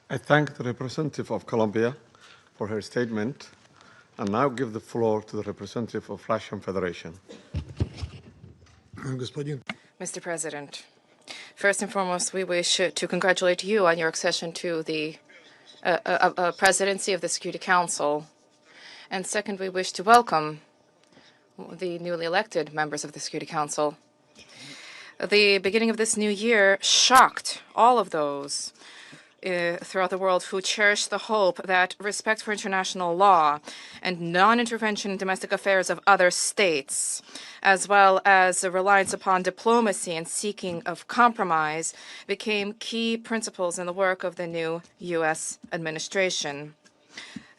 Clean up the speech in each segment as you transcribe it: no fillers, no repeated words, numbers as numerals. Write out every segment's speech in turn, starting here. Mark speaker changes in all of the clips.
Speaker 1: I thank the representative of Colombia for her statement and now give the floor to the representative of Russian Federation.
Speaker 2: Mr. President, first and foremost, we wish to congratulate you on your accession to the presidency of the Security Council. And second, we wish to welcome the newly elected members of the Security Council. The beginning of this new year shocked all of those throughout the world who cherish the hope that respect for international law and non-intervention in domestic affairs of other states, as well as a reliance upon diplomacy and seeking of compromise, became key principles in the work of the new U.S. administration.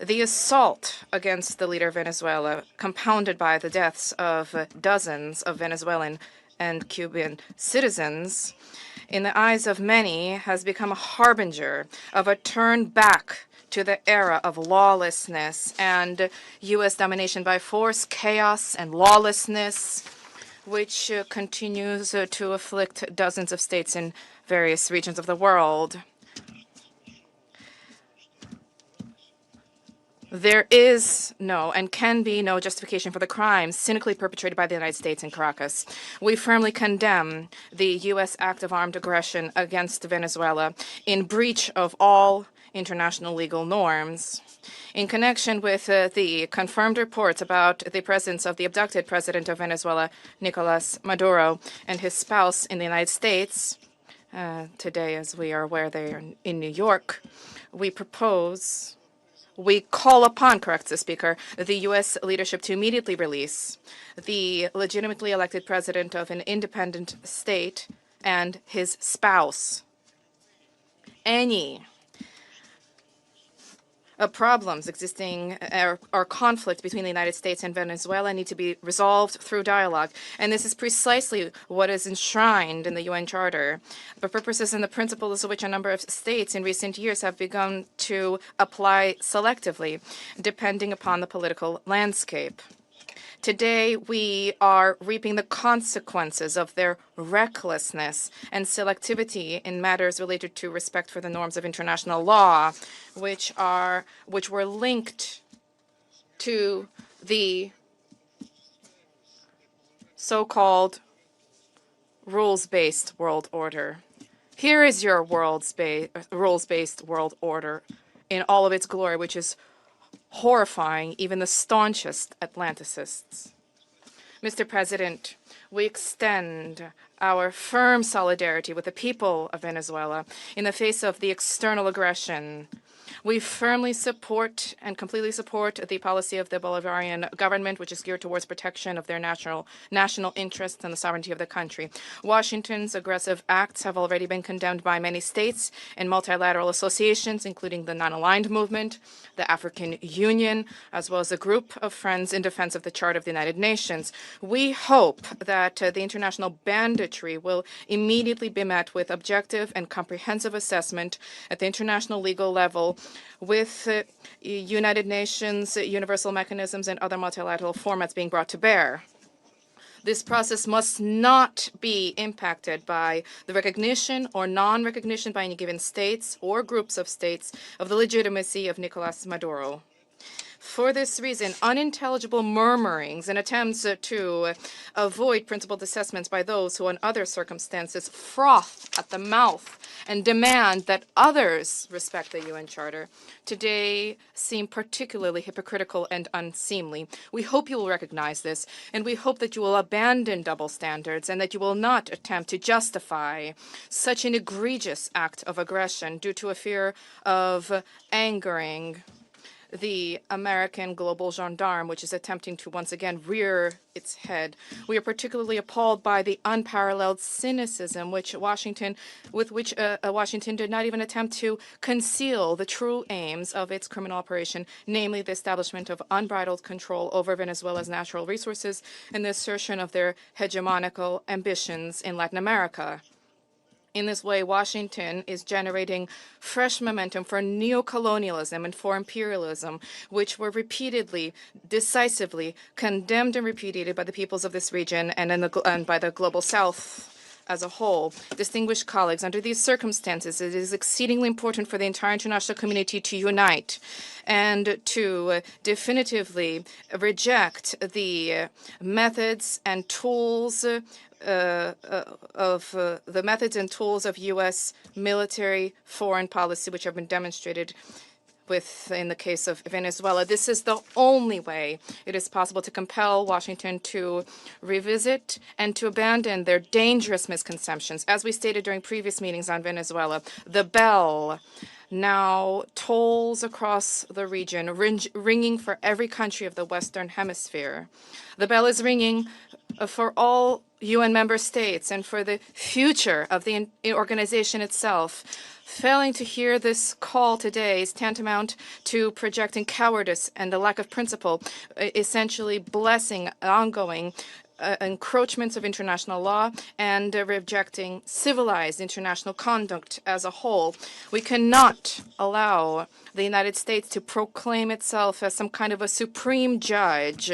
Speaker 2: The assault against the leader of Venezuela, compounded by the deaths of dozens of Venezuelan and Cuban citizens, in the eyes of many, has become a harbinger of a turn back to the era of lawlessness and U.S. domination by force, chaos, and lawlessness, which continues to afflict dozens of states in various regions of the world. There is no and can be no justification for the crimes cynically perpetrated by the United States in Caracas. We firmly condemn the U.S. act of armed aggression against Venezuela in breach of all international legal norms. In connection with the confirmed reports about the presence of the abducted president of Venezuela, Nicolas Maduro, and his spouse in the United States, today, as we are aware, they are in New York, we call upon, corrects the Speaker, the U.S. leadership to immediately release the legitimately elected president of an independent state and his spouse. Any problems existing or conflict between the United States and Venezuela need to be resolved through dialogue. And this is precisely what is enshrined in the UN Charter, the purposes and the principles of which a number of states in recent years have begun to apply selectively, depending upon the political landscape. Today, we are reaping the consequences of their recklessness and selectivity in matters related to respect for the norms of international law, which were linked to the so-called rules-based world order. Here is your rules-based world order in all of its glory, which is horrifying even the staunchest Atlanticists. Mr. President, we extend our firm solidarity with the people of Venezuela in the face of the external aggression. We firmly support and completely support the policy of the Bolivarian government, which is geared towards protection of their national interests and the sovereignty of the country. Washington's aggressive acts have already been condemned by many states and multilateral associations, including the Non-Aligned Movement, the African Union, as well as a group of friends in defense of the Charter of the United Nations. We hope that the international banditry will immediately be met with objective and comprehensive assessment at the international legal level with United Nations, universal mechanisms, and other multilateral formats being brought to bear. This process must not be impacted by the recognition or non-recognition by any given states or groups of states of the legitimacy of Nicolas Maduro. For this reason, unintelligible murmurings and attempts to avoid principled assessments by those who, in other circumstances, froth at the mouth and demand that others respect the UN Charter, today seem particularly hypocritical and unseemly. We hope you will recognize this, and we hope that you will abandon double standards and that you will not attempt to justify such an egregious act of aggression due to a fear of angering the American global gendarme, which is attempting to once again rear its head. We are particularly appalled by the unparalleled cynicism with which Washington did not even attempt to conceal the true aims of its criminal operation, namely the establishment of unbridled control over Venezuela's natural resources and the assertion of their hegemonical ambitions in Latin America. In this way, Washington is generating fresh momentum for neocolonialism and for imperialism, which were repeatedly, decisively condemned and repudiated by the peoples of this region and by the global South as a whole. Distinguished colleagues, under these circumstances, it is exceedingly important for the entire international community to unite and to definitively reject the methods and tools of U.S. military foreign policy, which have been demonstrated in the case of Venezuela. This is the only way it is possible to compel Washington to revisit and to abandon their dangerous misconceptions. As we stated during previous meetings on Venezuela, the bell now tolls across the region, ringing for every country of the Western Hemisphere. The bell is ringing for all UN member states and for the future of the organization itself. Failing to hear this call today is tantamount to projecting cowardice and a lack of principle, essentially blessing ongoing encroachments of international law and rejecting civilized international conduct as a whole. We cannot allow the United States to proclaim itself as some kind of a supreme judge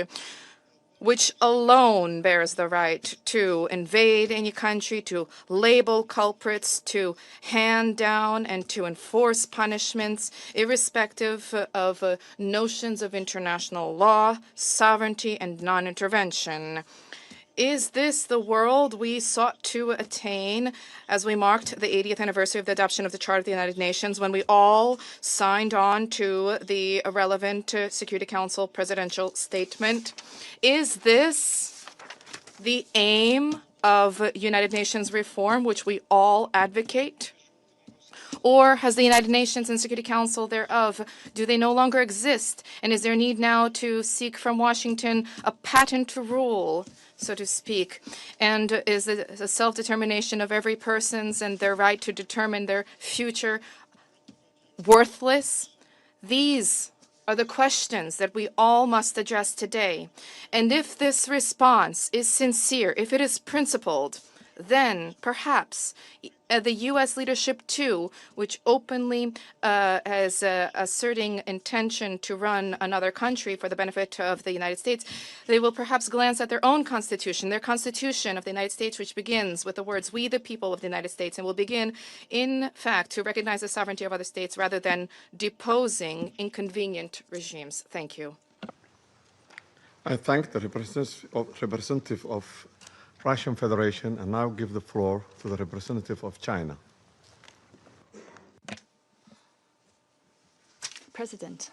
Speaker 2: which alone bears the right to invade any country, to label culprits, to hand down and to enforce punishments, irrespective of notions of international law, sovereignty, and non-intervention. Is this the world we sought to attain as we marked the 80th anniversary of the adoption of the Charter of the United Nations, when we all signed on to the relevant Security Council presidential statement? Is this the aim of United Nations reform, which we all advocate? Or has the United Nations and Security Council thereof, do they no longer exist? And is there need now to seek from Washington a patent rule, so to speak? And is the self-determination of every person's and their right to determine their future worthless? These are the questions that we all must address today. And if this response is sincere, if it is principled, then perhaps the U.S. leadership, too, which openly is asserting intention to run another country for the benefit of the United States, they will perhaps glance at their own constitution, their constitution of the United States, which begins with the words, "We the people of the United States," and will begin, in fact, to recognize the sovereignty of other states rather than deposing inconvenient regimes. Thank you.
Speaker 1: I thank the representative of Russian Federation and now give the floor to the representative of China.
Speaker 3: President,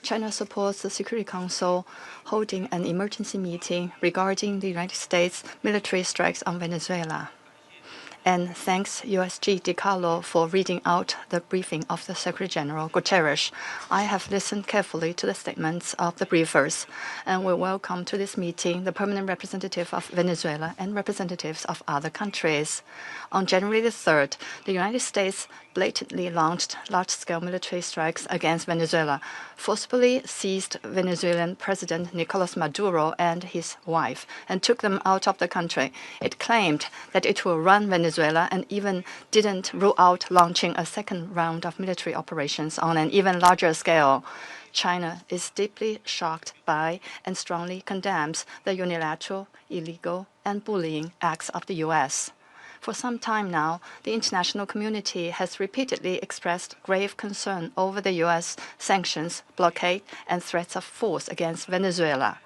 Speaker 3: China supports the Security Council holding an emergency meeting regarding the United States military strikes on Venezuela. And thanks USG Nicola for reading out the briefing of the Secretary General Guterres. I have listened carefully to the statements of the briefers, and we welcome to this meeting the permanent representative of Venezuela and representatives of other countries. On January the 3rd, the United States blatantly launched large-scale military strikes against Venezuela, forcibly seized Venezuelan President Nicola Maduro and his wife, and took them out of the country. It claimed that it will run Venezuela and even didn't rule out launching a second round of military operations on an even larger scale. China is deeply shocked by and strongly condemns the unilateral, illegal, and bullying acts of the U.S. For some time now, the international community has repeatedly expressed grave concern over the U.S. sanctions, blockade, and threats of force against Venezuela.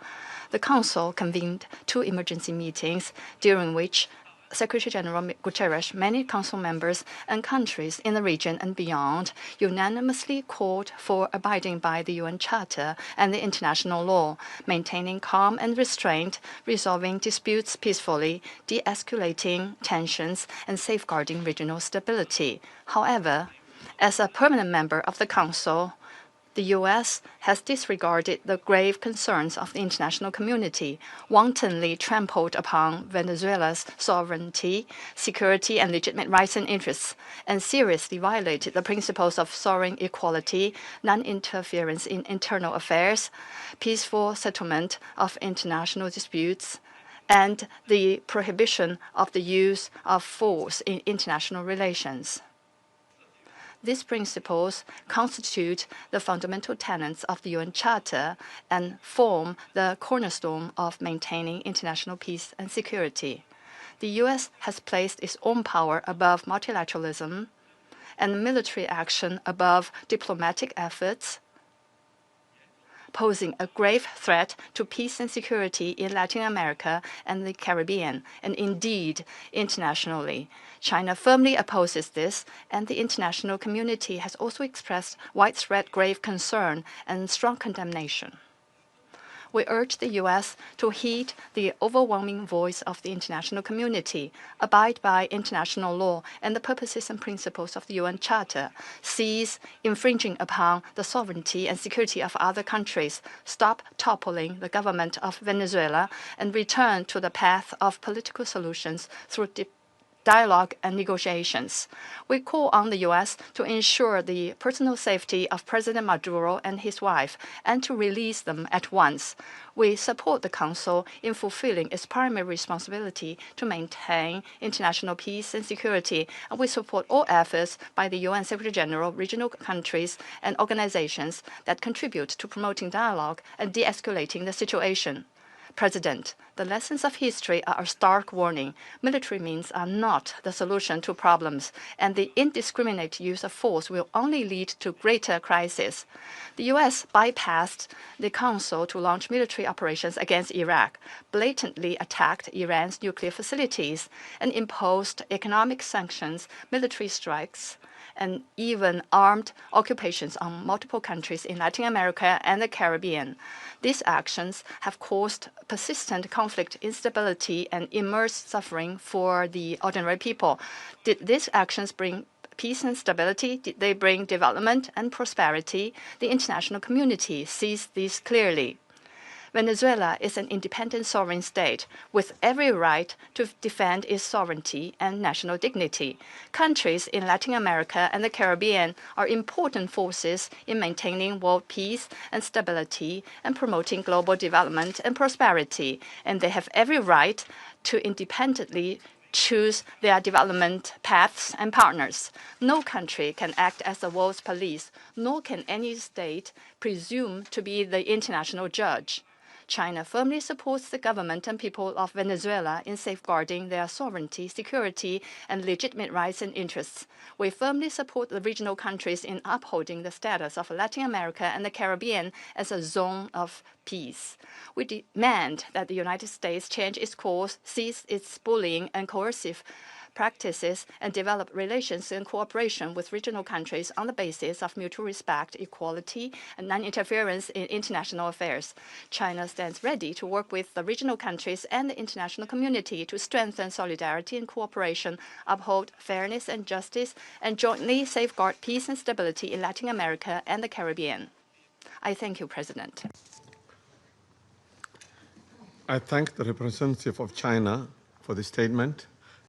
Speaker 3: The Council convened 2 emergency meetings, during which Secretary General Guterres, many Council members, and countries in the region and beyond unanimously called for abiding by the UN Charter and the international law, maintaining calm and restraint, resolving disputes peacefully, de-escalating tensions, and safeguarding regional stability. However, as a permanent member of the Council, the U.S. has disregarded the grave concerns of the international community, wantonly trampled upon Venezuela's sovereignty, security, and legitimate rights and interests, and seriously violated the principles of sovereign equality, non-interference in internal affairs, peaceful settlement of international disputes, and the prohibition of the use of force in international relations. These principles constitute the fundamental tenets of the UN Charter and form the cornerstone of maintaining international peace and security. the U.S. has placed its own power above multilateralism and military action above diplomatic efforts, posing a grave threat to peace and security in Latin America and the Caribbean, and indeed internationally. China firmly opposes this, and the international community has also expressed widespread grave concern and strong condemnation. We urge the U.S. to heed the overwhelming voice of the international community, abide by international law and the purposes and principles of the UN Charter, cease infringing upon the sovereignty and security of other countries, stop toppling the government of Venezuela, and return to the path of political solutions through dialogue and negotiations. We call on the U.S. to ensure the personal safety of President Maduro and his wife and to release them at once. We support the Council in fulfilling its primary responsibility to maintain international peace and security, and we support all efforts by the UN Secretary-General, regional countries, and organizations that contribute to promoting dialogue and de-escalating the situation. President, the lessons of history are a stark warning. Military means are not the solution to problems, and the indiscriminate use of force will only lead to greater crisis. The U.S. bypassed the Council to launch military operations against Iraq, blatantly attacked Iran's nuclear facilities, and imposed economic sanctions, military strikes, and even armed occupations on multiple countries in Latin America and the Caribbean. These actions have caused persistent conflict, instability, and immense suffering for the ordinary people. Did these actions bring peace and stability? Did they bring development and prosperity? The international community sees this clearly. Venezuela is an independent sovereign state with every right to defend its sovereignty and national dignity. Countries in Latin America and the Caribbean are important forces in maintaining world peace and stability and promoting global development and prosperity, and they have every right to independently choose their development paths and partners. No country can act as the world's police, nor can any state presume to be the international judge. China firmly supports the government and people of Venezuela in safeguarding their sovereignty, security, and legitimate rights and interests. We firmly support the regional countries in upholding the status of Latin America and the Caribbean as a zone of peace. We demand that the United States change its course, cease its bullying and coercive practices, and develop relations and cooperation with regional countries on the basis of mutual respect, equality, and non-interference in international affairs. China stands ready to work with the regional countries and the international community to strengthen solidarity and cooperation, uphold fairness and justice, and jointly safeguard peace and stability in Latin America and the Caribbean. I thank you, President.
Speaker 1: I thank the representative of China for the statement.